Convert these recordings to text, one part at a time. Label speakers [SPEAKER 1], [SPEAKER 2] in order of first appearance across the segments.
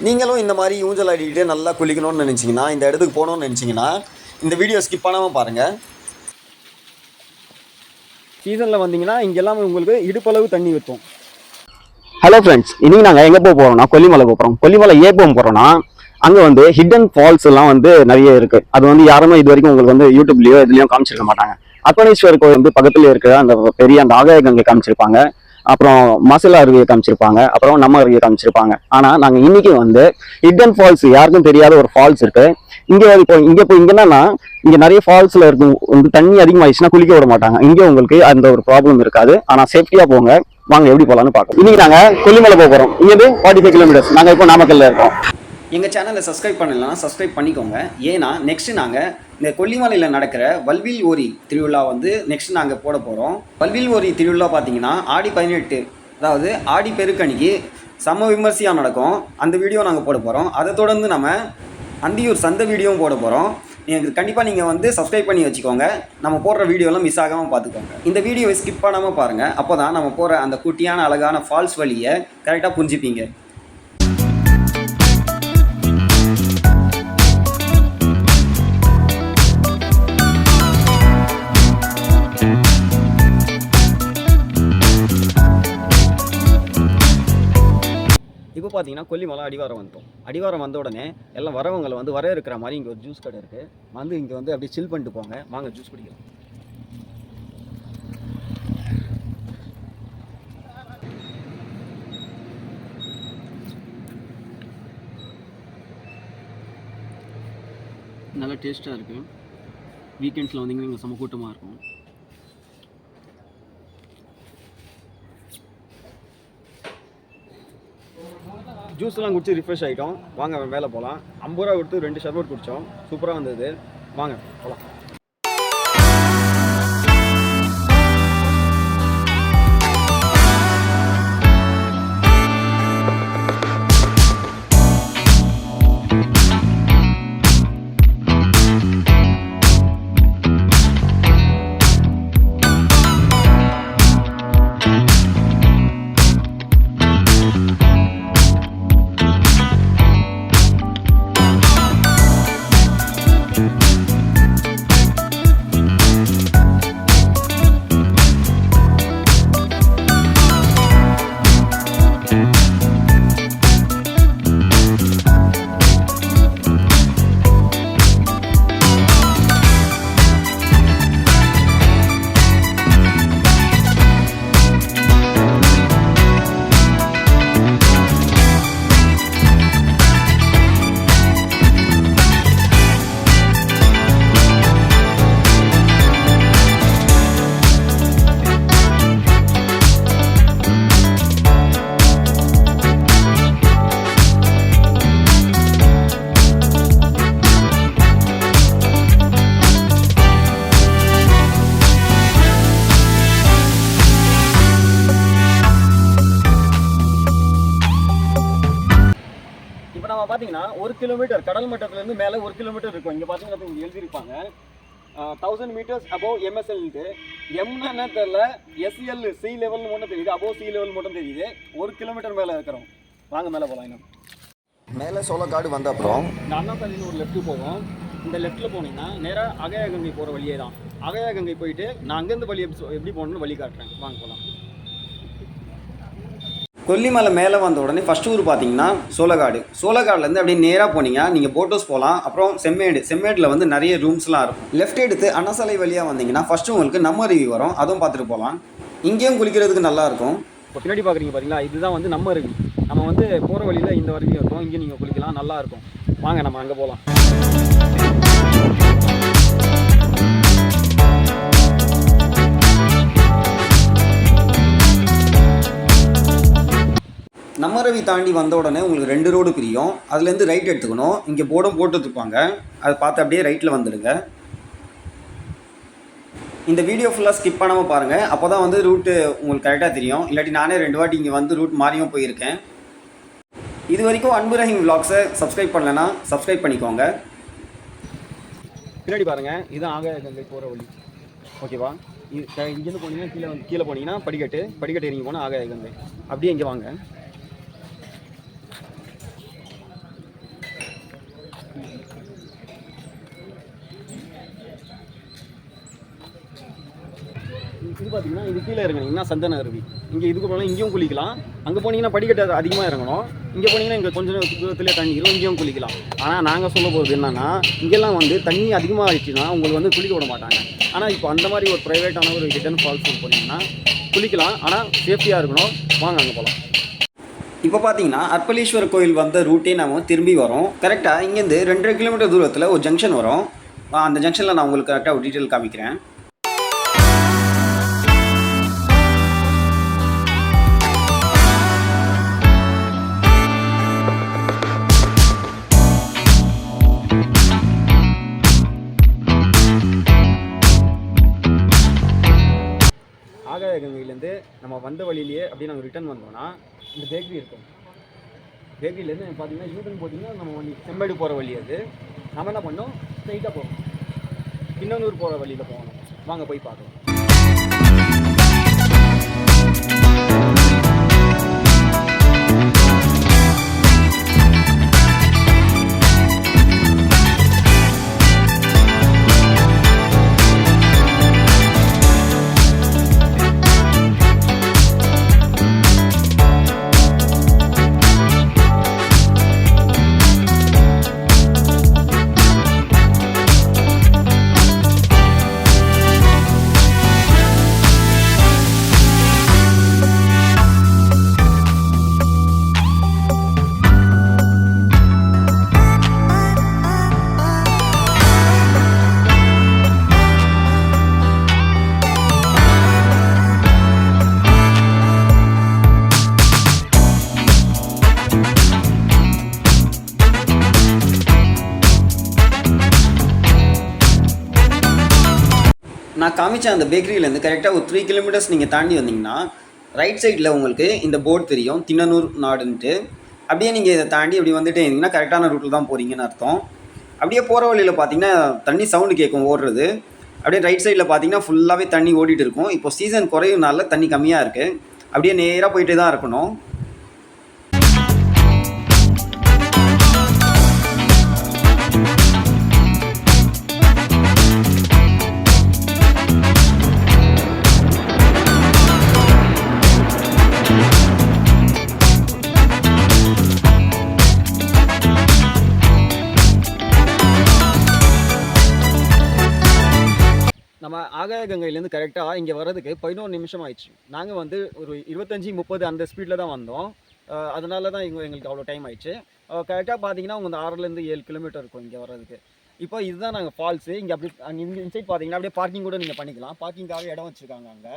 [SPEAKER 1] நீங்களும் இந்த மாதிரி ஊஞ்சல் ஆடிக்கிட்டு நல்லா குளிக்கணும்னு நினச்சிங்கன்னா, இந்த இடத்துக்கு போகணுன்னு நினச்சிங்கன்னா இந்த வீடியோ ஸ்கிப் பண்ணாமல் பாருங்கள். சீசனில் வந்தீங்கன்னா இங்கெல்லாம் உங்களுக்கு இடுப்பளவு தண்ணி ஊற்றும்.
[SPEAKER 2] ஹலோ ஃப்ரெண்ட்ஸ், இன்னைக்கு நாங்கள் எங்கே போகிறோம்னா கொல்லிமலை போகிறோம். கொல்லிமலை ஏன் போகிறோம்னா அங்கே வந்து ஹிடன் ஃபால்ஸ் எல்லாம் வந்து நிறைய இருக்கு. அது வந்து யாருமே இது வரைக்கும் உங்களுக்கு வந்து யூடியூப்லயோ இதுலயும் காமிச்சிருக்க மாட்டாங்க. அர்ப்பணேஸ்வர் கோயில் வந்து பக்கத்துல இருக்கிற அந்த பெரிய அந்த ஆகாய கங்கை காமிச்சிருப்பாங்க, அப்புறம் மசலா அருவியை காமிச்சிருப்பாங்க, அப்புறம் நம்ம அருவியை காமிச்சிருப்பாங்க. ஆனா நாங்க இன்னைக்கு வந்து ஹிடன் ஃபால்ஸ், யாருக்கும் தெரியாத ஒரு ஃபால்ஸ் இருக்கு இங்க. இங்க என்னன்னா இங்க நிறைய ஃபால்ஸ்ல இருக்கும் வந்து தண்ணி அதிகமாயிடுச்சுன்னா குளிக்க விட மாட்டாங்க. இங்க உங்களுக்கு அந்த ஒரு ப்ராப்ளம் இருக்காது. ஆனா சேஃப்டியா போங்க. வாங்க எப்படி போலான்னு பார்க்கலாம். இன்னைக்கு நாங்க கொல்லிமலை போகிறோம். இங்க 45 கிலோமீட்டர்ஸ். நாங்க இப்போ நாமக்கல்ல இருக்கோம்.
[SPEAKER 1] எங்கள் சேனலை சப்ஸ்கிரைப் பண்ணலாம், சப்ஸ்கிரைப் பண்ணிக்கோங்க. ஏன்னா நெக்ஸ்ட்டு நாங்கள் இந்த கொல்லிமலையில் நடக்கிற வல்வில் ஓரி திருவிழா வந்து நெக்ஸ்ட் நாங்கள் போட போகிறோம். வல்வில் ஓரி திருவிழா பார்த்தீங்கன்னா ஆடி 18, அதாவது ஆடி பெருக்கணிக்கு செம்ம விமர்சையாக நடக்கும். அந்த வீடியோ நாங்கள் போட போகிறோம். அதை தொடர்ந்து நம்ம அந்தியூர் சந்தை வீடியோவும் போட போகிறோம். எனக்கு கண்டிப்பாக நீங்கள் வந்து சப்ஸ்கிரைப் பண்ணி வச்சுக்கோங்க. நம்ம போடுற வீடியோலாம் மிஸ் ஆகாமல் பார்த்துக்கோங்க. இந்த வீடியோவை ஸ்கிப் பண்ணாமல் பாருங்கள். அப்போ தான் நம்ம போகிற அந்த குட்டியான அழகான ஃபால்ஸ் வழியை கரெக்டாக புரிஞ்சுப்பீங்க. இப்போ பார்த்தீங்கன்னா கொல்லிமலை அடிவாரம் வந்துட்டோம். அடிவாரம் வந்த உடனே எல்லாம் வரவங்களை வந்து வர இருக்கிற மாதிரி இங்கே ஒரு ஜூஸ் கடை இருக்குது. வந்து இங்கே வந்து அப்படியே சில் பண்ணிட்டு போங்க. வாங்க ஜூஸ் குடிக்கலாம். நல்லா டேஸ்ட்டாக இருக்குது. வீக்கெண்ட்ஸில் வந்தீங்கன்னா இங்கே செம்ம கூட்டமாக இருக்கும். ஜூஸ்லாம் குடிச்சு ரிஃப்ரெஷ் ஆகிட்டோம். வாங்க மேலே போகலாம். 50 ரூபா கொடுத்து 2 ஷர்பட் குடித்தோம். சூப்பராக வந்தது. வாங்க போகலாம். பார்த்தீங்கன்னா 1 கிலோமீட்டர் கடல் மட்டத்திலேருந்து மேலே 1 கிலோமீட்டர் இருக்கும். இங்கே பார்த்தீங்கன்னா இங்கே எழுதியிருப்பாங்க 1000 meters above MSL. எம்னா என்ன தெரியல, SL சி லெவல் மட்டும் தெரியுது, அபோவ் சி லெவல் மட்டும் தெரியுது. 1 கிலோமீட்டர் மேலே இருக்கிறோம். வாங்க மேலே போகலாம். இன்னும் மேலே சோளக்காடு வந்த அப்புறம் இந்த அண்ணாசாலையில் ஒரு லெஃப்ட்டு போவோம். இந்த லெஃப்ட்டில் போனீங்கன்னா நேராக அகய கங்கை போகிற வழியே தான். அகய கங்கை போயிட்டு நான் அங்கேருந்து வழி எப்படி போகணுன்னு வழி காட்டுறேன். வாங்க போகலாம். கொல்லிமலை மேலே வந்த உடனே ஃபஸ்ட் ஊர் பார்த்தீங்கன்னா சோளக்காடு. சோளக்காடுலேருந்து அப்படியே நேராக போனீங்கன்னா நீங்கள் போட் ஹவுஸ் போகலாம். அப்புறம் செம்மேடில் வந்து நிறைய ரூம்ஸ்லாம் இருக்கும். லெஃப்ட் எடுத்து அண்ணாசாலை வழியாக வந்தீங்கன்னா ஃபஸ்ட்டு உங்களுக்கு நம்ம அருவி வரும். அதுவும் பார்த்துட்டு போகலாம். இங்கேயும் குளிக்கிறதுக்கு நல்லாயிருக்கும். இப்போ பின்னாடி பார்க்குறீங்க பார்த்தீங்களா, இதுதான் வந்து நம்ம அருவி. நம்ம வந்து போகிற வழியில் இந்த அருவி இருக்கும். இங்கே நீங்கள் குளிக்கலாம், நல்லாயிருக்கும். வாங்க நம்ம அங்கே போகலாம். நம்ம அருவி தாண்டி வந்த உடனே உங்களுக்கு 2 ரோடு பிரியும். அதுலேருந்து ரைட் எடுத்துக்கணும். இங்கே போர்டும் போட்டுருப்பாங்க, அதை பார்த்து அப்படியே ரைட்டில் வந்துடுங்க. இந்த வீடியோ ஃபுல்லாக ஸ்கிப் பண்ணாமல் பாருங்கள். அப்போ தான் வந்து ரூட்டு உங்களுக்கு கரெக்டாக தெரியும். இல்லாட்டி நானே 2 வாட்டி இங்கே வந்து ரூட் மாறியும் போயிருக்கேன். இது வரைக்கும் அன்பு ரஹீம் விலாக்ஸை சப்ஸ்கிரைப் பண்ணலைன்னா சப்ஸ்கிரைப் பண்ணிக்கோங்க. பின்னாடி பாருங்கள், இதுதான் ஆகாய கங்கை போகிற வழி. ஓகேவா? இங்கேருந்து போனீங்கன்னா கீழே போனீங்கன்னா படிக்கட்டு இறங்கி போனால் ஆகாய கங்கை. அப்படியே இங்கே வாங்க. பார்த்தீங்கன்னா இது கீழே இறங்குனீங்கன்னா சந்தன அருவி. இங்கே இதுக்கு போனால் இங்கேயும் குளிக்கலாம். அங்கே போனீங்கன்னா படிக்கட்டு அதிகமாக இறங்கணும். இங்கே போனீங்கன்னா இங்கே கொஞ்சம் தூரத்துலேயே தண்ணி இருக்கும், இங்கேயும் குளிக்கலாம். ஆனால் நாங்கள் சொல்ல போகிறது என்னன்னா, இங்கெல்லாம் வந்து தண்ணி அதிகமாக ஆயிடுச்சுன்னா உங்களுக்கு வந்து குளிக்க விட மாட்டாங்க. ஆனால் இப்போ அந்த மாதிரி ஒரு ப்ரைவேட்டான ஒரு ஹிடன் ஃபால்ஸ் போனீங்கன்னா குளிக்கலாம். ஆனால் சேஃப்டியாக இருக்கணும். வாங்க அங்கே போகலாம். இப்போ பார்த்தீங்கன்னா அர்ப்பளீஸ்வரர் கோயில் வந்த ரூட்டே நம்ம திரும்பி வரோம். கரெக்டாக இங்கேருந்து 2.5 கிலோமீட்டர் தூரத்தில் ஒரு ஜங்ஷன் வரும். அந்த ஜங்ஷனில் நான் உங்களுக்கு கரெக்டாக ஒரு டீட்டெயில் காமிக்கிறேன். ஆகாய கங்கையிலேருந்து நம்ம வந்த வழியிலேயே அப்படியே நாங்கள் ரிட்டர்ன் வந்தோம்னா இந்த பேக்கரி இருக்கும். பேக்கரியிலேருந்து பார்த்தீங்கன்னா யூட்டன் போட்டிங்கன்னா நம்ம வண்டி செம்பேடு போகிற வழி அது. நம்ம என்ன பண்ணோம், ஸ்ட்ரைட்டாக போகணும். கிண்ணனூர் போகிற வழியில் போகணும். வாங்க போய் பார்க்கலாம். நான் காமிச்ச அந்த பேக்கரியிலேருந்து கரெக்டாக ஒரு 3 கிலோமீட்டர்ஸ் நீங்கள் தாண்டி வந்தீங்கன்னா ரைட் சைடில் உங்களுக்கு இந்த போர்டு தெரியும், திண்ணனூர் நாடுன்ட்டு. அப்படியே நீங்கள் இதை தாண்டி அப்படி வந்துட்டே இருந்தீங்கன்னா கரெக்டான ரூட்டில் தான் போகிறீங்கன்னு அர்த்தம். அப்படியே போகிற வழியில் பார்த்தீங்கன்னா தண்ணி சவுண்டு கேட்கும் ஓடுறது. அப்படியே ரைட் சைடில் பார்த்தீங்கன்னா ஃபுல்லாகவே தண்ணி ஓடிட்டு இருக்கும். இப்போ சீசன் குறையுனால தண்ணி கம்மியாக இருக்குது. அப்படியே நேராக போயிட்டே தான் இருக்கணும். நம்ம ஆகாய கங்கையிலேருந்து கரெக்டாக இங்கே வர்றதுக்கு 11 நிமிஷம் ஆயிடுச்சு. நாங்கள் வந்து ஒரு 25-30 அந்த ஸ்பீடில் தான் வந்தோம். அதனால தான் எங்களுக்கு அவ்வளோ டைம் ஆயிடுச்சு. கரெக்டாக பார்த்தீங்கன்னா உங்கள் 6லேருந்து 7 கிலோமீட்டர் இருக்கும் இங்கே வர்றதுக்கு. இப்போ இதுதான் நாங்கள் ஃபால்ஸு. இங்கே அப்படி இங்கே இன்சைட் பார்த்தீங்கன்னா அப்படியே பார்க்கிங் கூட நீங்கள் பண்ணிக்கலாம். பார்க்கிங்காக இடம் வச்சுருக்காங்க அங்கே.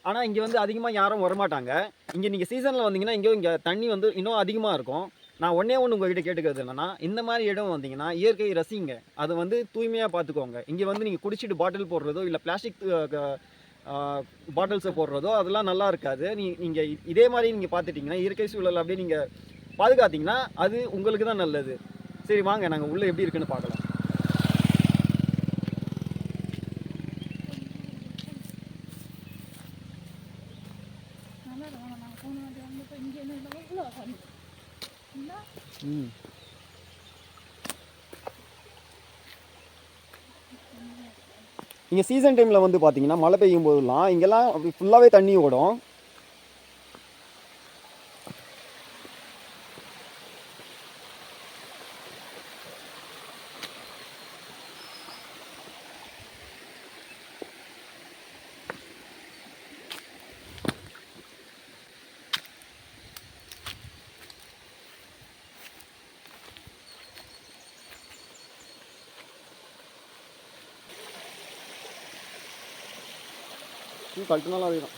[SPEAKER 1] ஆனால் இங்கே வந்து அதிகமாக யாரும் வரமாட்டாங்க. இங்கே நீங்கள் சீசனில் வந்தீங்கன்னா இங்கே தண்ணி வந்து இன்னும் அதிகமாக இருக்கும். நான் ஒன்றே ஒன்று உங்கள்கிட்ட கேட்டுக்கிறது என்னென்னா, இந்த மாதிரி இடம் வந்தீங்கன்னா இயற்கையை ரசிங்க. அதை வந்து தூய்மையாக பார்த்துக்கோங்க. இங்கே வந்து நீங்கள் குடிச்சிட்டு பாட்டில் போடுறதோ இல்லை பிளாஸ்டிக் பாட்டில்ஸை போடுறதோ அதெல்லாம் நல்லா இருக்காது. நீங்கள் இதே மாதிரி நீங்கள் பார்த்துட்டிங்கன்னா இயற்கை சூழல் அப்படியே நீங்கள் பாதுகாத்தீங்கன்னா அது உங்களுக்கு தான் நல்லது. சரி வாங்க நாங்கள் உள்ளே எப்படி இருக்குன்னு பார்க்கலாம். இங்கே சீசன் டைமில் வந்து பார்த்தீங்கன்னா மழை பெய்யும் போதெல்லாம் இங்கெல்லாம் அப்படி ஃபுல்லாகவே தண்ணி ஓடும். கழட்டினாலும் அதே தான்.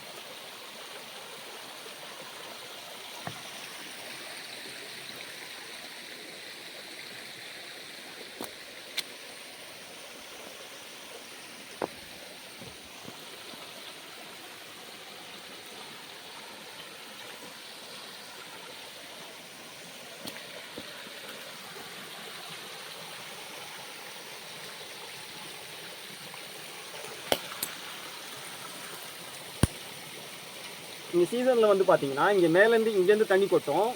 [SPEAKER 1] இங்கே சீசனில் வந்து பார்த்தீங்கன்னா இங்கே மேலேருந்து இங்கேருந்து தண்ணி கொட்டும்.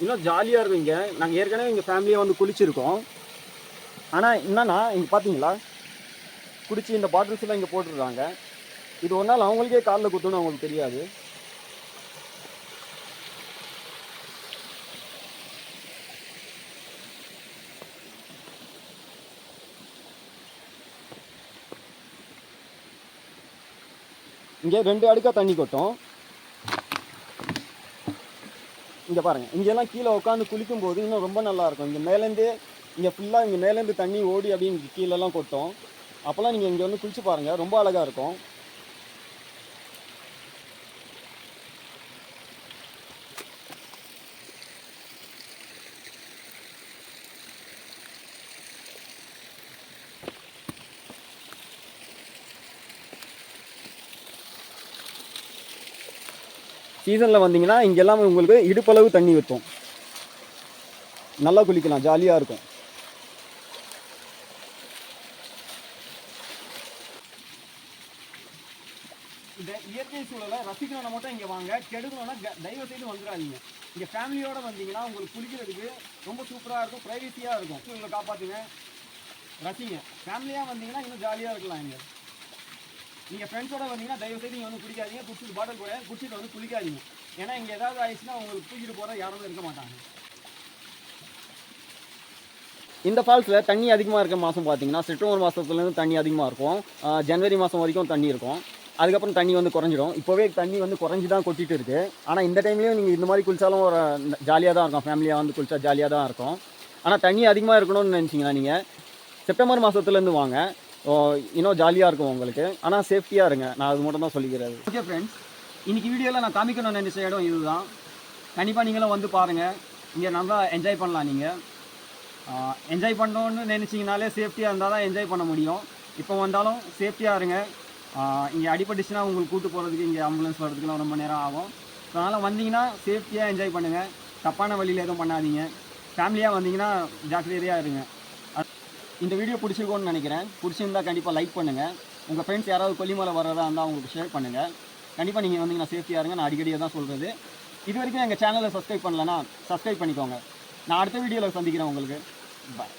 [SPEAKER 1] இன்னும் ஜாலியாக இருக்கும். இங்கே நாங்கள் ஏற்கனவே எங்கள் ஃபேமிலியாக வந்து குளிச்சிருக்கோம். ஆனால் என்னன்னா இங்கே பார்த்தீங்களா குடிச்சு இந்த பாட்டில்ஸ் எல்லாம் இங்கே போட்டுருக்காங்க. இது ஒரு நாள் அவங்களுக்கே காலில் குத்தணும்னு அவங்களுக்கு தெரியாது. இங்கே 2 அடுக்கா தண்ணி கொட்டும். இங்கே பாருங்கள், இங்கெல்லாம் கீழே உட்காந்து குளிக்கும் போது இன்னும் ரொம்ப நல்லா இருக்கும். இங்கே மேலேருந்து இங்கே ஃபுல்லாக இங்கே மேலேருந்து தண்ணி ஓடி அப்படியே இங்கே கீழெல்லாம் கொட்டும். அப்போல்லாம் நீங்கள் இங்கே வந்து குளிச்சு பாருங்கள், ரொம்ப அழகாக இருக்கும். சீசனில் வந்தீங்கன்னா இங்கெல்லாம் உங்களுக்கு இடுப்பளவு தண்ணி ஊற்றும், நல்லா குளிக்கலாம், ஜாலியாக இருக்கும். இந்த இயற்கை சூழலை ரசிக்கணும்னா மட்டும் இங்கே வாங்க, கெடுக்கணும்னா தயவு செய்து வந்துடாதீங்க. இங்கே ஃபேமிலியோடு வந்தீங்கன்னா உங்களுக்கு குளிக்கிறதுக்கு ரொம்ப சூப்பராக இருக்கும், ப்ரைவசியாக இருக்கும். உங்களை காப்பாற்றுங்க, ரசிங்க. ஃபேமிலியாக வந்தீங்கன்னா இன்னும் ஜாலியாக இருக்கலாம். இங்கே நீங்கள் ஃப்ரெண்ட்ஸோட வந்தீங்கன்னா தயவு செய்து நீங்கள் வந்து குடிக்காதீங்க, குடிச்சிட்டு பாட்டில் கூட குடிச்சிட்டு வந்து குளிக்காதீங்க. ஏன்னா இங்கே ஏதாவது ஆயிடுச்சுன்னா உங்களுக்கு தூக்கிட்டு போகிற யாரும் இருக்க மாட்டாங்க. இந்த ஃபால்ஸில் தண்ணி அதிகமாக இருக்க மாதம் பார்த்தீங்கன்னா செப்டம்பர் மாதத்துலேருந்து தண்ணி அதிகமாக இருக்கும். ஜனவரி மாதம் வரைக்கும் தண்ணி இருக்கும். அதுக்கப்புறம் தண்ணி வந்து குறைஞ்சிடும். இப்போவே தண்ணி வந்து குறைஞ்சி தான் கொட்டிகிட்டு இருக்குது. ஆனால் இந்த டைம்லேயும் நீங்கள் இந்த மாதிரி குளித்தாலும் ஒரு ஜாலியாக தான் இருக்கும். ஃபேமிலியாக வந்து குளித்தா ஜாலியாக தான் இருக்கும். ஆனால் தண்ணி அதிகமாக இருக்கணும்னு நினச்சிங்கன்னா நீங்கள் செப்டம்பர் மாதத்துலேருந்து வாங்க, இன்னும் ஜாலியாக இருக்கும் உங்களுக்கு. ஆனால் சேஃப்டியாக இருங்க, நான் அது மட்டும் தான் சொல்லிக்கிறது. ஓகே ஃப்ரெண்ட்ஸ், இன்றைக்கி வீடியோவில் நான் காமிக்கணும்னு நினச்ச இடம் இதுதான். கண்டிப்பாக நீங்களும் வந்து பாருங்கள், இங்கே நல்லா என்ஜாய் பண்ணலாம். நீங்கள் என்ஜாய் பண்ணணுன்னு நினச்சிங்கனாலே சேஃப்டியாக இருந்தால் தான் என்ஜாய் பண்ண முடியும். இப்போ வந்தாலும் சேஃப்டியாக இருங்க. இங்கே அடிபட்டுச்சுன்னா உங்களுக்கு கூட்டு போகிறதுக்கு இங்கே ஆம்புலன்ஸ் வர்றதுக்குலாம் ரொம்ப நேரம் ஆகும். அதனால் வந்தீங்கன்னா சேஃப்டியாக என்ஜாய் பண்ணுங்கள், தப்பான வழியில் எதுவும் பண்ணாதீங்க. ஃபேமிலியாக வந்தீங்கன்னா ஜாக்கிரதையாக இருங்க. இந்த வீடியோ பிடிச்சிருக்கோன்னு நினைக்கிறேன். பிடிச்சிருந்தால் கண்டிப்பாக லைக் பண்ணுங்கள். உங்கள் ஃப்ரெண்ட்ஸ் யாராவது கொல்லிமலை வர்றதா இருந்தால் அவங்களுக்கு ஷேர் பண்ணுங்கள். கண்டிப்பாக நீங்கள் வந்தீங்கன்னா சேஃப்டியாக இருங்க. நான் அடிக்கடியாக தான் சொல்கிறது. இது வரைக்கும் எங்கள் சேனலை சப்ஸ்கிரைப் பண்ணலன்னா சப்ஸ்கிரைப் பண்ணிக்கோங்க. நான் அடுத்த வீடியோவில் சந்திக்கிறேன் உங்களுக்கு. பாய்.